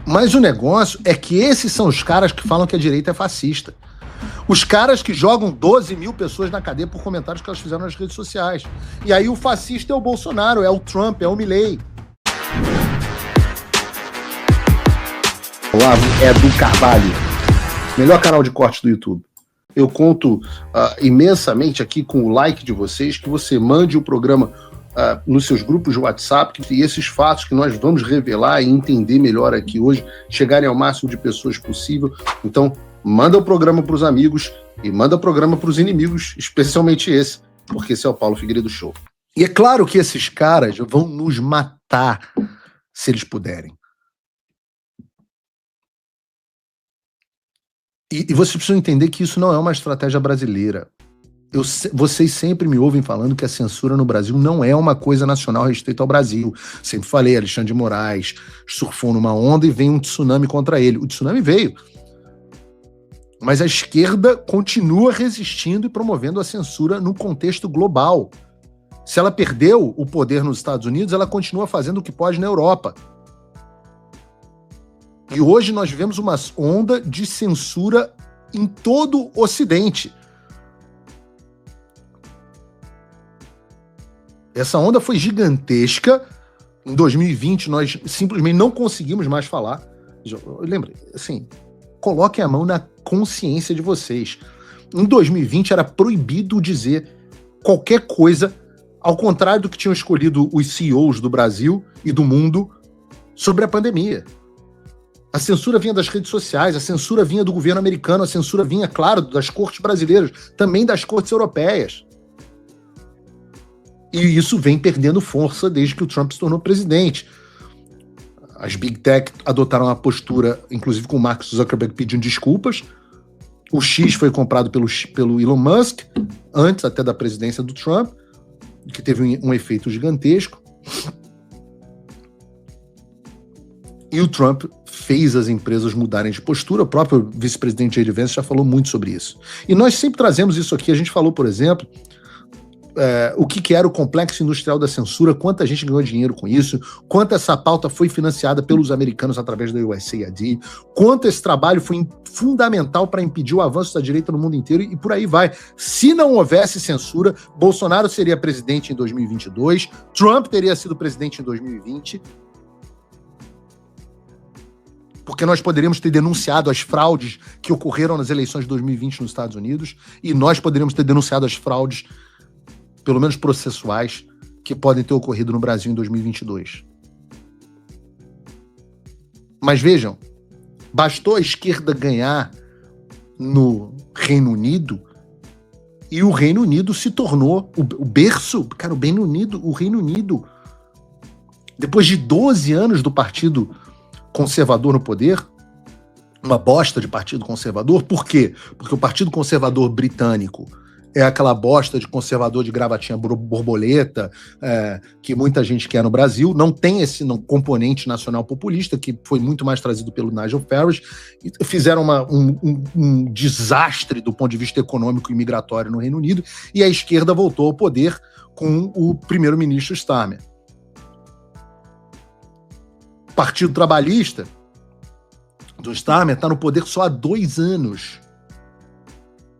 Mas o negócio é que esses são os caras que falam que a direita é fascista. Os caras que jogam 12 mil pessoas na cadeia por comentários que elas fizeram nas redes sociais. E aí o fascista é o Bolsonaro, é o Trump, é o Milei. Olá, Edu Carvalho, melhor canal de corte do YouTube. Eu conto imensamente aqui com o like de vocês, que você mande o programa nos seus grupos de WhatsApp, e esses fatos que nós vamos revelar e entender melhor aqui hoje, chegarem ao máximo de pessoas possível. Então, manda o programa para os amigos e manda o programa para os inimigos, especialmente esse, porque esse é o Paulo Figueiredo Show. E é claro que esses caras vão nos matar se eles puderem. E vocês precisam entender que isso não é uma estratégia brasileira. Vocês sempre me ouvem falando que a censura no Brasil não é uma coisa nacional restrita ao Brasil. Sempre falei, Alexandre de Moraes surfou numa onda e veio um tsunami contra ele. O tsunami veio. Mas a esquerda continua resistindo e promovendo a censura no contexto global. Se ela perdeu o poder nos Estados Unidos, ela continua fazendo o que pode na Europa. E hoje nós vivemos uma onda de censura em todo o Ocidente. Essa onda foi gigantesca. Em 2020, nós simplesmente não conseguimos mais falar. Lembra, assim, coloquem a mão na consciência de vocês. Em 2020 era proibido dizer qualquer coisa, ao contrário do que tinham escolhido os CEOs do Brasil e do mundo sobre a pandemia. A censura vinha das redes sociais, a censura vinha do governo americano, a censura vinha, claro, das cortes brasileiras, também das cortes europeias. E isso vem perdendo força desde que o Trump se tornou presidente. As Big Tech adotaram uma postura, inclusive com o Mark Zuckerberg pedindo desculpas. O X foi comprado pelo Elon Musk, antes até da presidência do Trump, que teve um efeito gigantesco. E o Trump fez as empresas mudarem de postura. O próprio vice-presidente J.D. Vance já falou muito sobre isso. E nós sempre trazemos isso aqui. A gente falou, por exemplo, o que era o complexo industrial da censura, quanta gente ganhou dinheiro com isso, quanto essa pauta foi financiada pelos americanos através da USAID, quanto esse trabalho foi fundamental para impedir o avanço da direita no mundo inteiro e por aí vai. Se não houvesse censura, Bolsonaro seria presidente em 2022, Trump teria sido presidente em 2020, porque nós poderíamos ter denunciado as fraudes que ocorreram nas eleições de 2020 nos Estados Unidos e nós poderíamos ter denunciado as fraudes, pelo menos processuais, que podem ter ocorrido no Brasil em 2022. Mas vejam, bastou a esquerda ganhar no Reino Unido e o Reino Unido se tornou o berço, cara, o Reino Unido, depois de 12 anos do Partido Conservador no poder, uma bosta de Partido Conservador. Por quê? Porque o Partido Conservador britânico é aquela bosta de conservador de gravatinha borboleta, que muita gente quer no Brasil, não tem esse componente nacional populista, que foi muito mais trazido pelo Nigel Farage, e fizeram um desastre do ponto de vista econômico e migratório no Reino Unido, e a esquerda voltou ao poder com o primeiro-ministro Starmer. O Partido Trabalhista do Starmer está no poder só há 2 anos.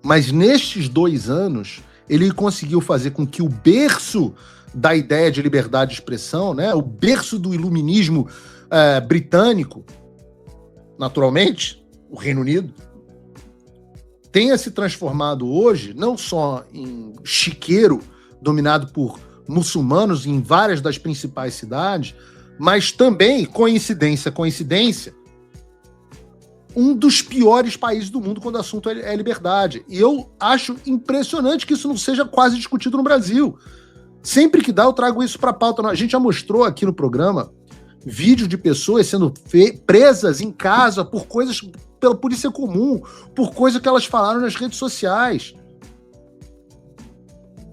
Mas nestes 2 anos, ele conseguiu fazer com que o berço da ideia de liberdade de expressão, né, o berço do iluminismo britânico, naturalmente, o Reino Unido, tenha se transformado hoje, não só em chiqueiro dominado por muçulmanos em várias das principais cidades, mas também, coincidência, um dos piores países do mundo quando o assunto é liberdade. E eu acho impressionante que isso não seja quase discutido no Brasil. Sempre que dá, eu trago isso para a pauta. A gente já mostrou aqui no programa vídeo de pessoas sendo presas em casa por coisas, pela polícia comum, por coisas que elas falaram nas redes sociais.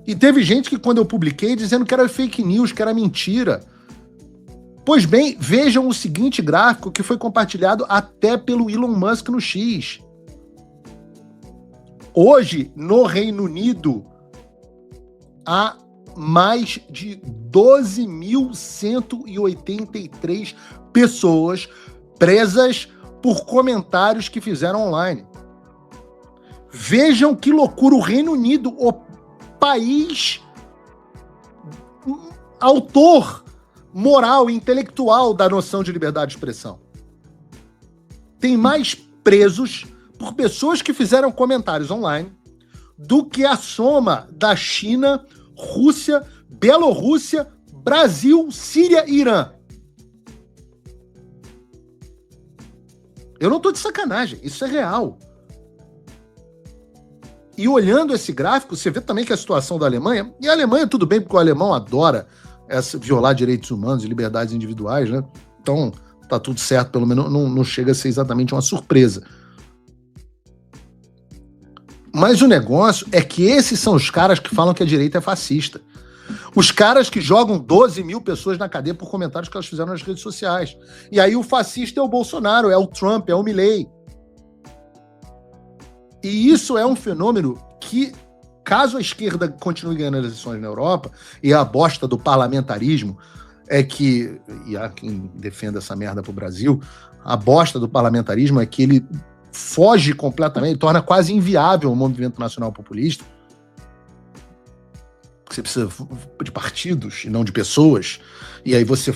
E teve gente que, quando eu publiquei, dizendo que era fake news, que era mentira. Pois bem, vejam o seguinte gráfico que foi compartilhado até pelo Elon Musk no X. Hoje, no Reino Unido, há mais de 12.183 pessoas presas por comentários que fizeram online. Vejam que loucura, o Reino Unido, o país autor moral e intelectual da noção de liberdade de expressão, tem mais presos por pessoas que fizeram comentários online do que a soma da China, Rússia, Bielorrússia, Brasil, Síria e Irã. Eu não tô de sacanagem, isso é real. E olhando esse gráfico, você vê também que a situação da Alemanha, e a Alemanha tudo bem, porque o alemão adora violar direitos humanos e liberdades individuais, né? Então tá tudo certo, pelo menos não chega a ser exatamente uma surpresa. Mas o negócio é que esses são os caras que falam que a direita é fascista. Os caras que jogam 12 mil pessoas na cadeia por comentários que elas fizeram nas redes sociais. E aí o fascista é o Bolsonaro, é o Trump, é o Milei. E isso é um fenômeno que, caso a esquerda continue ganhando eleições na Europa, e a bosta do parlamentarismo é que, e há quem defenda essa merda pro Brasil, a bosta do parlamentarismo é que ele foge completamente, ele torna quase inviável o movimento nacional populista. Você precisa de partidos e não de pessoas, e aí você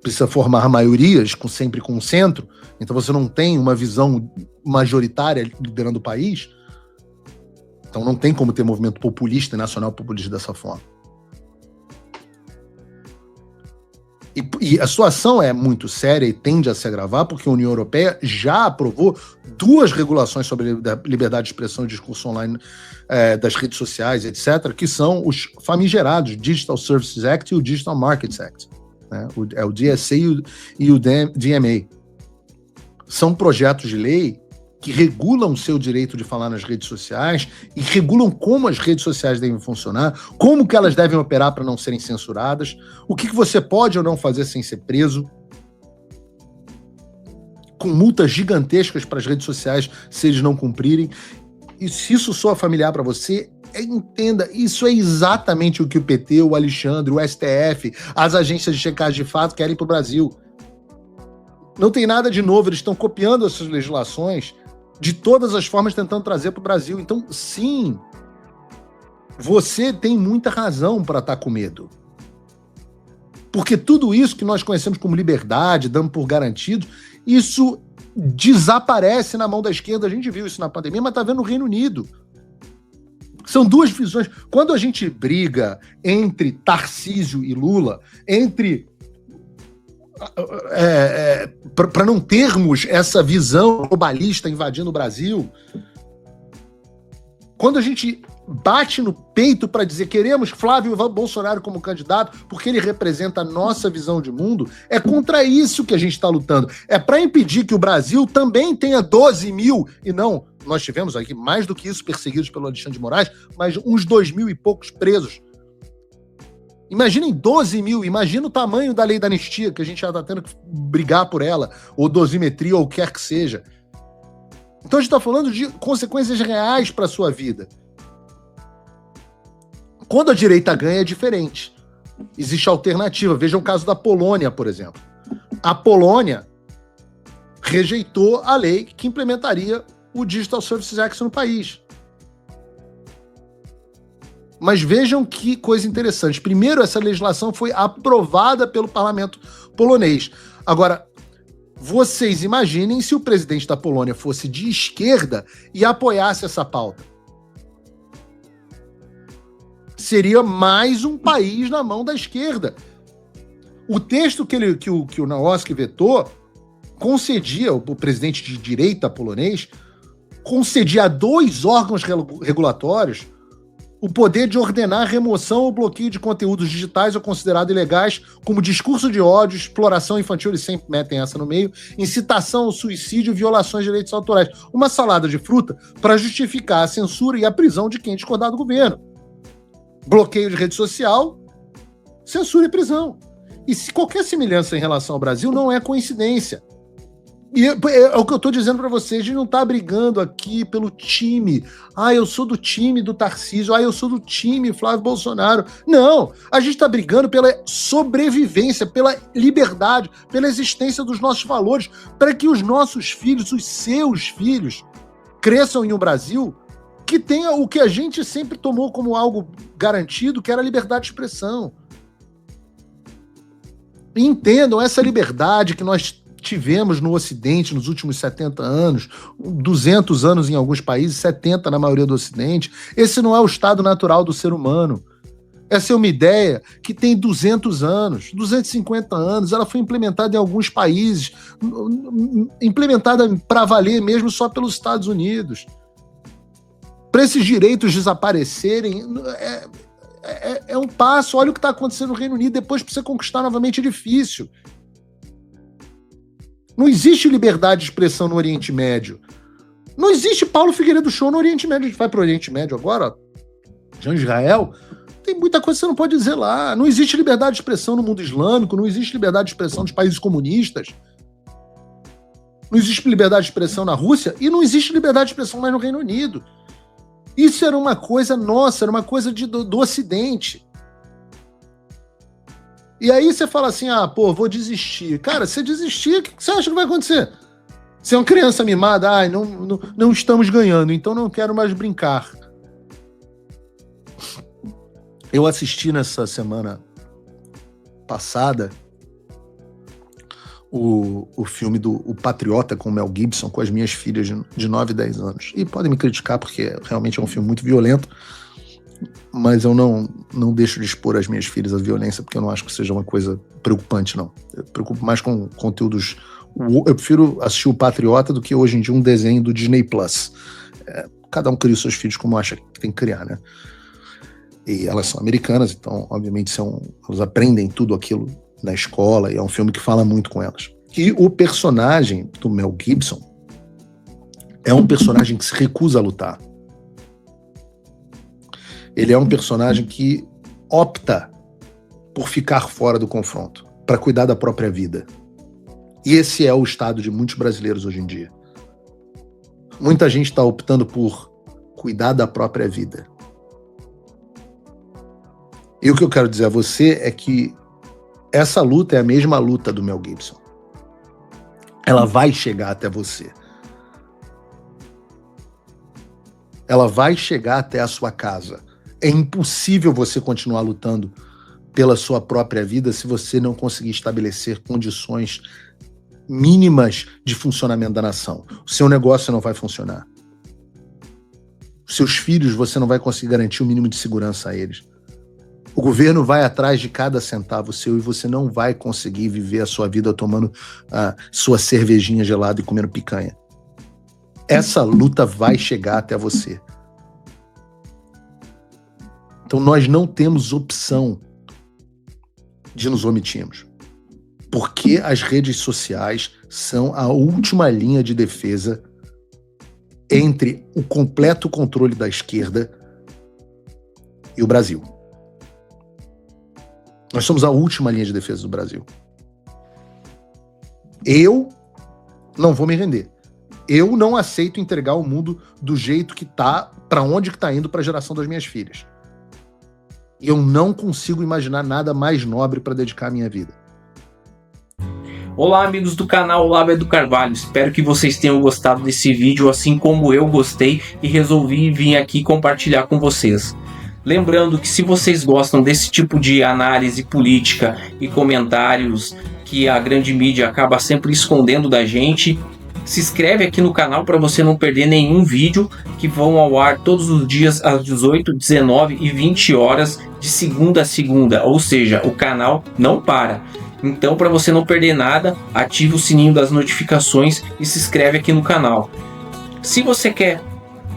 precisa formar maiorias, sempre com o centro, então você não tem uma visão majoritária liderando o país, então não tem como ter movimento populista e nacional populista dessa forma. E a situação é muito séria e tende a se agravar porque a União Europeia já aprovou 2 regulações sobre a liberdade de expressão e discurso online das redes sociais, etc., que são os famigerados Digital Services Act e o Digital Markets Act. Né? É o DSA e o DMA. São projetos de lei que regulam o seu direito de falar nas redes sociais e regulam como as redes sociais devem funcionar, como que elas devem operar para não serem censuradas, o que você pode ou não fazer sem ser preso, com multas gigantescas para as redes sociais se eles não cumprirem. E se isso soa familiar para você, entenda, isso é exatamente o que o PT, o Alexandre, o STF, as agências de checagem de fato querem para o Brasil. Não tem nada de novo, eles estão copiando essas legislações de todas as formas, tentando trazer para o Brasil. Então, sim, você tem muita razão para estar com medo. Porque tudo isso que nós conhecemos como liberdade, dando por garantido, isso desaparece na mão da esquerda. A gente viu isso na pandemia, mas está vendo no Reino Unido. São 2 visões. Quando a gente briga entre Tarcísio e Lula, para não termos essa visão globalista invadindo o Brasil, quando a gente bate no peito para dizer queremos Flávio Bolsonaro como candidato porque ele representa a nossa visão de mundo, é contra isso que a gente está lutando. É para impedir que o Brasil também tenha 12 mil, e não, nós tivemos aqui mais do que isso perseguidos pelo Alexandre de Moraes, mas uns 2 mil e poucos presos. Imaginem 12 mil, imagina o tamanho da lei da anistia, que a gente já está tendo que brigar por ela, ou dosimetria, ou o que quer que seja. Então a gente está falando de consequências reais para a sua vida. Quando a direita ganha é diferente. Existe alternativa. Veja o caso da Polônia, por exemplo. A Polônia rejeitou a lei que implementaria o Digital Services Act no país. Mas vejam que coisa interessante. Primeiro, essa legislação foi aprovada pelo parlamento polonês. Agora, vocês imaginem se o presidente da Polônia fosse de esquerda e apoiasse essa pauta. Seria mais um país na mão da esquerda. O texto que o Nawalski vetou concedia, o presidente de direita polonês, concedia a 2 órgãos regulatórios o poder de ordenar a remoção ou bloqueio de conteúdos digitais ou considerados ilegais, como discurso de ódio, exploração infantil, eles sempre metem essa no meio, incitação ao suicídio e violações de direitos autorais. Uma salada de fruta para justificar a censura e a prisão de quem discordar do governo. Bloqueio de rede social, censura e prisão. E se qualquer semelhança em relação ao Brasil não é coincidência. E é o que eu tô dizendo para vocês, a gente não tá brigando aqui pelo time. Eu sou do time do Tarcísio, eu sou do time Flávio Bolsonaro. Não, a gente tá brigando pela sobrevivência, pela liberdade, pela existência dos nossos valores, para que os nossos filhos, os seus filhos, cresçam em um Brasil que tenha o que a gente sempre tomou como algo garantido, que era a liberdade de expressão. E entendam essa liberdade que nós tivemos no Ocidente nos últimos 70 anos, 200 anos em alguns países, 70 na maioria do Ocidente. Esse não é o estado natural do ser humano. Essa é uma ideia que tem 200 anos, 250 anos, ela foi implementada em alguns países, implementada para valer mesmo só pelos Estados Unidos. Para esses direitos desaparecerem, é um passo. Olha o que está acontecendo no Reino Unido, depois para você conquistar novamente é difícil. Não existe liberdade de expressão no Oriente Médio. Não existe Paulo Figueiredo Show no Oriente Médio. A gente vai para o Oriente Médio agora, de Israel, tem muita coisa que você não pode dizer lá. Não existe liberdade de expressão no mundo islâmico, não existe liberdade de expressão nos países comunistas, não existe liberdade de expressão na Rússia e não existe liberdade de expressão mais no Reino Unido. Isso era uma coisa nossa, era uma coisa do Ocidente. E aí você fala assim, vou desistir. Cara, se desistir, o que você acha que vai acontecer? Você é uma criança mimada, não estamos ganhando, então não quero mais brincar. Eu assisti nessa semana passada o filme O Patriota com o Mel Gibson, com as minhas filhas de 9 e 10 anos. E podem me criticar porque realmente é um filme muito violento, mas eu não deixo de expor as minhas filhas à violência, porque eu não acho que seja uma coisa preocupante, não. Eu me preocupo mais com conteúdos... Eu prefiro assistir O Patriota do que hoje em dia um desenho do Disney Plus. Cada um cria os seus filhos como acha que tem que criar, né? E elas são americanas, então, obviamente, elas aprendem tudo aquilo na escola, e é um filme que fala muito com elas. E o personagem do Mel Gibson é um personagem que se recusa a lutar. Ele é um personagem que opta por ficar fora do confronto, para cuidar da própria vida. E esse é o estado de muitos brasileiros hoje em dia. Muita gente está optando por cuidar da própria vida. E o que eu quero dizer a você é que essa luta é a mesma luta do Mel Gibson. Ela vai chegar até você. Ela vai chegar até a sua casa. É impossível você continuar lutando pela sua própria vida se você não conseguir estabelecer condições mínimas de funcionamento da nação. O seu negócio não vai funcionar. Os seus filhos, você não vai conseguir garantir o mínimo de segurança a eles. O governo vai atrás de cada centavo seu e você não vai conseguir viver a sua vida tomando a sua cervejinha gelada e comendo picanha. Essa luta vai chegar até você. Então nós não temos opção de nos omitirmos. Porque as redes sociais são a última linha de defesa entre o completo controle da esquerda e o Brasil. Nós somos a última linha de defesa do Brasil. Eu não vou me render. Eu não aceito entregar o mundo do jeito que tá, para onde que tá indo para a geração das minhas filhas. E eu não consigo imaginar nada mais nobre para dedicar a minha vida. Olá, amigos do canal Olavo é do Carvalho, espero que vocês tenham gostado desse vídeo assim como eu gostei e resolvi vir aqui compartilhar com vocês. Lembrando que se vocês gostam desse tipo de análise política e comentários que a grande mídia acaba sempre escondendo da gente, se inscreve aqui no canal para você não perder nenhum vídeo que vão ao ar todos os dias às 18, 19 e 20 horas de segunda a segunda, ou seja, o canal não para. Então, para você não perder nada, ative o sininho das notificações e se inscreve aqui no canal. Se você quer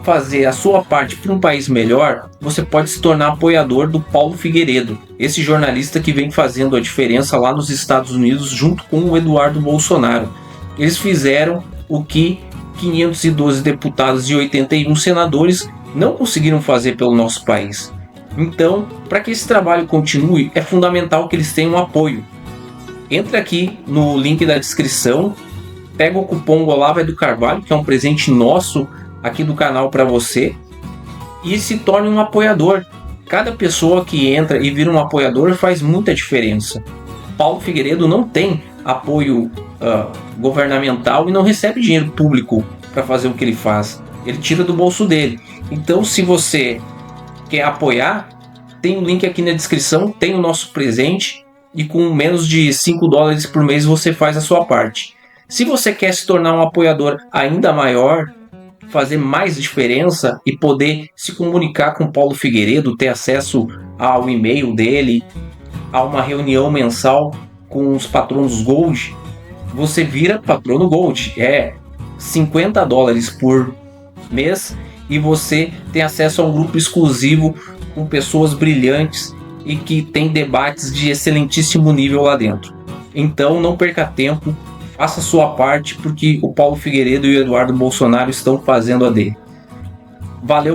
fazer a sua parte para um país melhor, você pode se tornar apoiador do Paulo Figueiredo, esse jornalista que vem fazendo a diferença lá nos Estados Unidos junto com o Eduardo Bolsonaro. Eles fizeram o que 512 deputados e 81 senadores não conseguiram fazer pelo nosso país. Então, para que esse trabalho continue, é fundamental que eles tenham apoio. Entre aqui no link da descrição pega o cupom Olavo é do Carvalho, que é um presente nosso aqui do canal para você, e se torne um apoiador. Cada pessoa que entra e vira um apoiador faz muita diferença. Paulo Figueiredo não tem apoio governamental e não recebe dinheiro público para fazer o que ele faz. Ele tira do bolso dele. Então, se você quer apoiar, tem um link aqui na descrição, tem o nosso presente, e com menos de $5 por mês você faz a sua parte. Se você quer se tornar um apoiador ainda maior, fazer mais diferença e poder se comunicar com Paulo Figueiredo, ter acesso ao e-mail dele, a uma reunião mensal com os patronos Gold, você vira patrono Gold. É $50 por mês e você tem acesso a um grupo exclusivo com pessoas brilhantes e que tem debates de excelentíssimo nível lá dentro. Então não perca tempo, faça a sua parte, porque o Paulo Figueiredo e o Eduardo Bolsonaro estão fazendo a dele. Valeu!